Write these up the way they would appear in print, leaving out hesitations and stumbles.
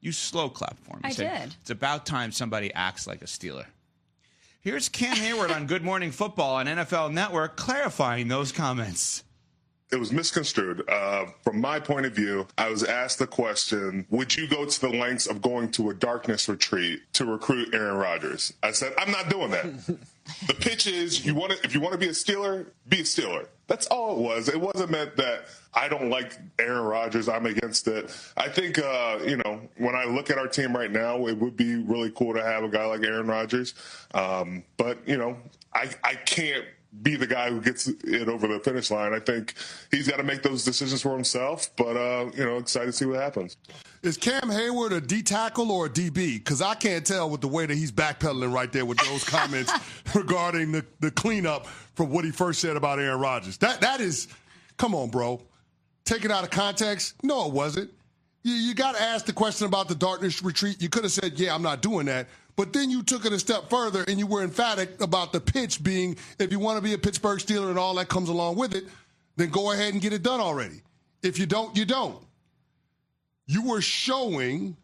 You slow clap for me. I did. It's about time somebody acts like a Steeler. Here's Cam Heyward on Good Morning Football on NFL Network clarifying those comments. It was misconstrued. From my point of view, I was asked the question, would you go to the lengths of going to a darkness retreat to recruit Aaron Rodgers? I said, I'm not doing that. The pitch is, if you want to be a Steeler, be a Steeler. That's all it was. It wasn't meant that I don't like Aaron Rodgers, I'm against it. I think, when I look at our team right now, it would be really cool to have a guy like Aaron Rodgers. But I can't be the guy who gets it over the finish line. I think he's got to make those decisions for himself, but, excited to see what happens. Is Cam Heyward a D tackle or a DB? Because I can't tell with the way that he's backpedaling right there with those comments regarding the cleanup from what he first said about Aaron Rodgers. That is, come on, bro. Take it out of context. No, it wasn't. You got to ask the question about the darkness retreat. You could have said, yeah, I'm not doing that. But then you took it a step further and you were emphatic about the pitch being, if you want to be a Pittsburgh Steeler and all that comes along with it, then go ahead and get it done already. If you don't, you don't. You were showing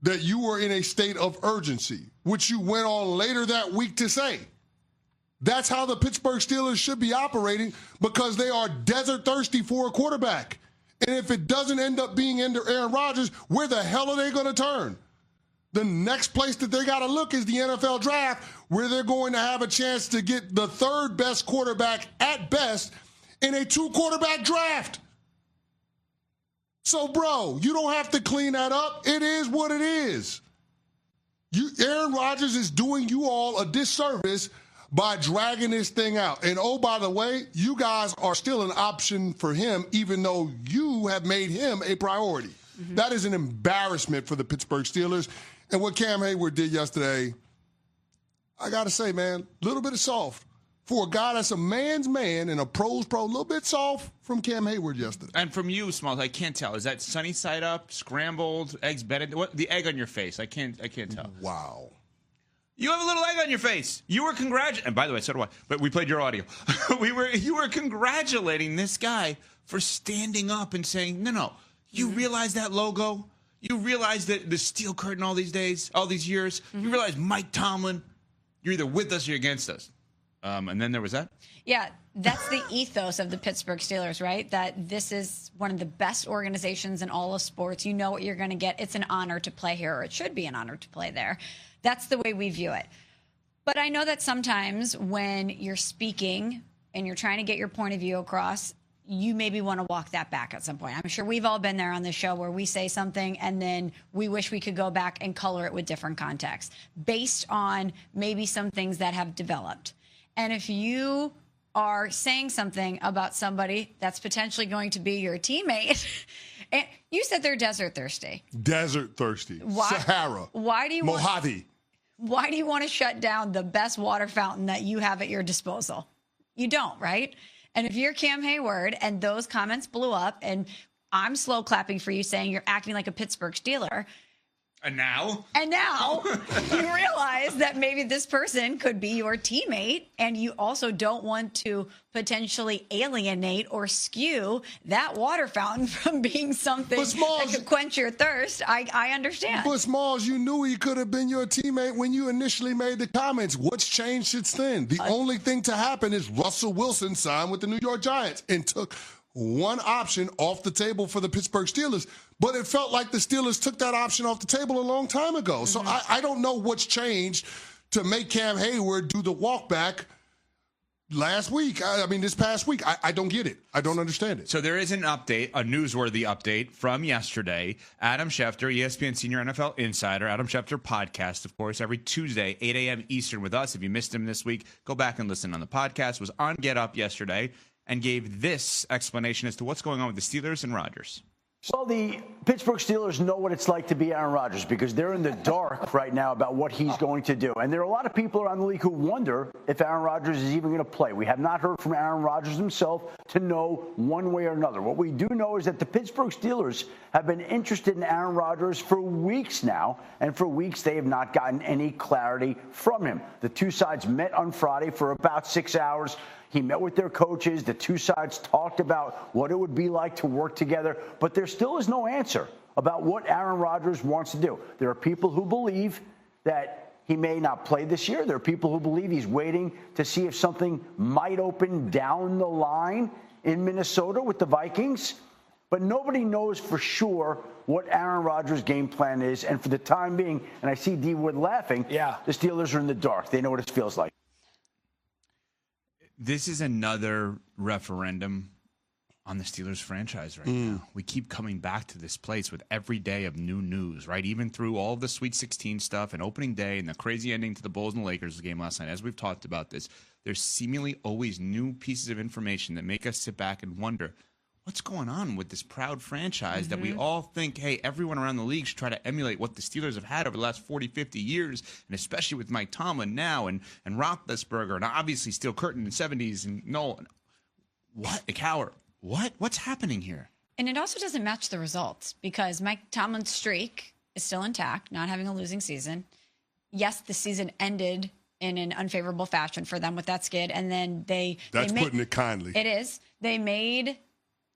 that you were in a state of urgency, which you went on later that week to say. That's how the Pittsburgh Steelers should be operating because they are desert thirsty for a quarterback. And if it doesn't end up being under Aaron Rodgers, where the hell are they going to turn? The next place that they got to look is the NFL draft, where they're going to have a chance to get the third best quarterback at best in a 2-quarterback draft. So, bro, you don't have to clean that up. It is what it is. Aaron Rodgers is doing you all a disservice by dragging this thing out. And, oh, by the way, you guys are still an option for him, even though you have made him a priority. Mm-hmm. That is an embarrassment for the Pittsburgh Steelers. And what Cam Heyward did yesterday, I got to say, man, a little bit of soft. For a guy that's a man's man and a pro's pro, a little bit soft from Cam Heyward yesterday. And from you, Smalls, I can't tell. Is that sunny side up, scrambled, eggs bedded? What, the egg on your face? I can't tell. Wow. You have a little egg on your face. You were and by the way, so do I. But we played your audio. You were congratulating this guy for standing up and saying, no. You realize that logo? You realize that the steel curtain all these years? Mm-hmm. You realize Mike Tomlin? You're either with us or you're against us. And then there was that? Yeah, that's the ethos of the Pittsburgh Steelers, right? That this is one of the best organizations in all of sports. You know what you're going to get. It's an honor to play here, or it should be an honor to play there. That's the way we view it. But I know that sometimes when you're speaking and you're trying to get your point of view across, you maybe want to walk that back at some point. I'm sure we've all been there on this show where we say something and then we wish we could go back and color it with different context based on maybe some things that have developed. And if you are saying something about somebody that's potentially going to be your teammate, and you said they're desert thirsty. Desert thirsty. Sahara. Why do you Mojave. Why do you want to shut down the best water fountain that you have at your disposal? You don't, right? And if you're Cam Heyward and those comments blew up and I'm slow clapping for you saying you're acting like a Pittsburgh Steeler. And now you realize that maybe this person could be your teammate and you also don't want to potentially alienate or skew that water fountain from being something that could quench your thirst. I understand. But Smalls, you knew he could have been your teammate when you initially made the comments. What's changed since then? The only thing to happen is Russell Wilson signed with the New York Giants and took one option off the table for the Pittsburgh Steelers. But it felt like the Steelers took that option off the table a long time ago. So I don't know what's changed to make Cam Heyward do the walk back this past week. I don't get it. I don't understand it. So there is an update, a newsworthy update from yesterday. Adam Schefter, ESPN Senior NFL Insider, Adam Schefter podcast, of course, every Tuesday, 8 a.m. Eastern with us. If you missed him this week, go back and listen on the podcast. Was on Get Up yesterday and gave this explanation as to what's going on with the Steelers and Rodgers. Well, the Pittsburgh Steelers know what it's like to be Aaron Rodgers because they're in the dark right now about what he's going to do. And there are a lot of people around the league who wonder if Aaron Rodgers is even going to play. We have not heard from Aaron Rodgers himself to know one way or another. What we do know is that the Pittsburgh Steelers have been interested in Aaron Rodgers for weeks now, and for weeks they have not gotten any clarity from him. The two sides met on Friday for about 6 hours. He met with their coaches. The two sides talked about what it would be like to work together, but there still is no answer about what Aaron Rodgers wants to do. There are people who believe that he may not play this year. There are people who believe he's waiting to see if something might open down the line in Minnesota with the Vikings. But nobody knows for sure what Aaron Rodgers' game plan is. And for the time being, and I see D. Wood laughing, the Steelers are in the dark. They know what it feels like. This is another referendum on the Steelers franchise right now. We keep coming back to this place with every day of new news, right? Even through all the Sweet 16 stuff and opening day and the crazy ending to the Bulls and the Lakers game last night. As we've talked about this, there's seemingly always new pieces of information that make us sit back and wonder, what's going on with this proud franchise that we all think, hey, everyone around the league should try to emulate what the Steelers have had over the last 40, 50 years, and especially with Mike Tomlin now and Roethlisberger and obviously Steel Curtin in the 70s and Nolan. What? Cowher. What's happening here? And it also doesn't match the results because Mike Tomlin's streak is still intact, not having a losing season. Yes, the season ended in an unfavorable fashion for them with that skid, and then That's putting it kindly. It is. They made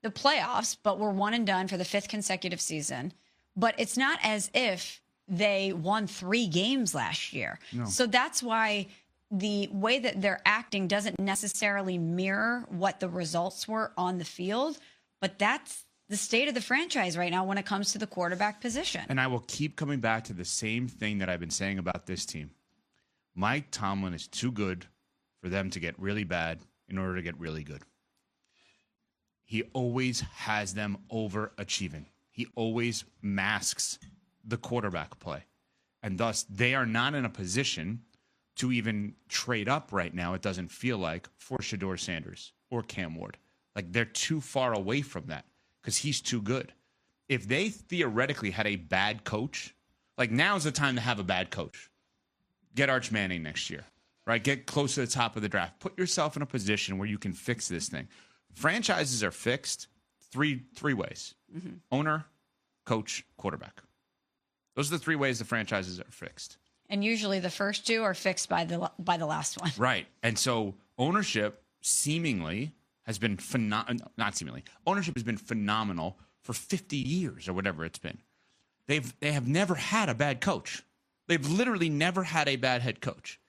the playoffs, but were one and done for the 5th consecutive season. But it's not as if they won 3 games last year. No. So that's why the way that they're acting doesn't necessarily mirror what the results were on the field. But that's the state of the franchise right now when it comes to the quarterback position. And I will keep coming back to the same thing that I've been saying about this team. Mike Tomlin is too good for them to get really bad in order to get really good. He always has them overachieving. He always masks the quarterback play. And thus, they are not in a position to even trade up right now, it doesn't feel like, for Shedeur Sanders or Cam Ward. Like, they're too far away from that because he's too good. If they theoretically had a bad coach, like, now's the time to have a bad coach. Get Arch Manning next year, right? Get close to the top of the draft. Put yourself in a position where you can fix this thing. Franchises are fixed three ways. Owner, coach, quarterback. Those are the 3 ways the franchises are fixed. And usually the first 2 are fixed by the last one. Right. And so ownership seemingly has been ownership has been phenomenal for 50 years or whatever it's been. They have never had a bad coach. They've literally never had a bad head coach.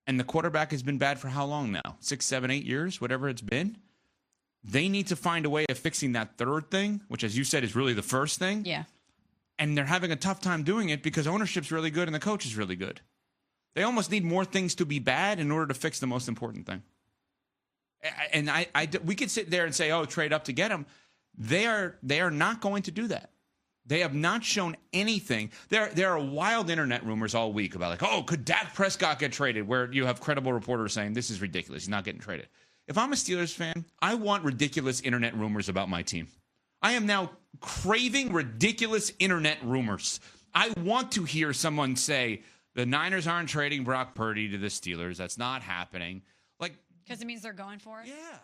And the quarterback has been bad for how long now? 6, 7, 8 years, whatever it's been. They need to find a way of fixing that third thing, which, as you said, is really the first thing. Yeah. And they're having a tough time doing it because ownership's really good and the coach is really good. They almost need more things to be bad in order to fix the most important thing. And we could sit there and say, oh, trade up to get him. They are not going to do that. They have not shown anything. There are wild internet rumors all week about, like, oh, could Dak Prescott get traded? Where you have credible reporters saying this is ridiculous. He's not getting traded. If I'm a Steelers fan, I want ridiculous internet rumors about my team. I am now craving ridiculous internet rumors. I want to hear someone say the Niners aren't trading Brock Purdy to the Steelers. That's not happening. Like, because it means they're going for it? Yeah.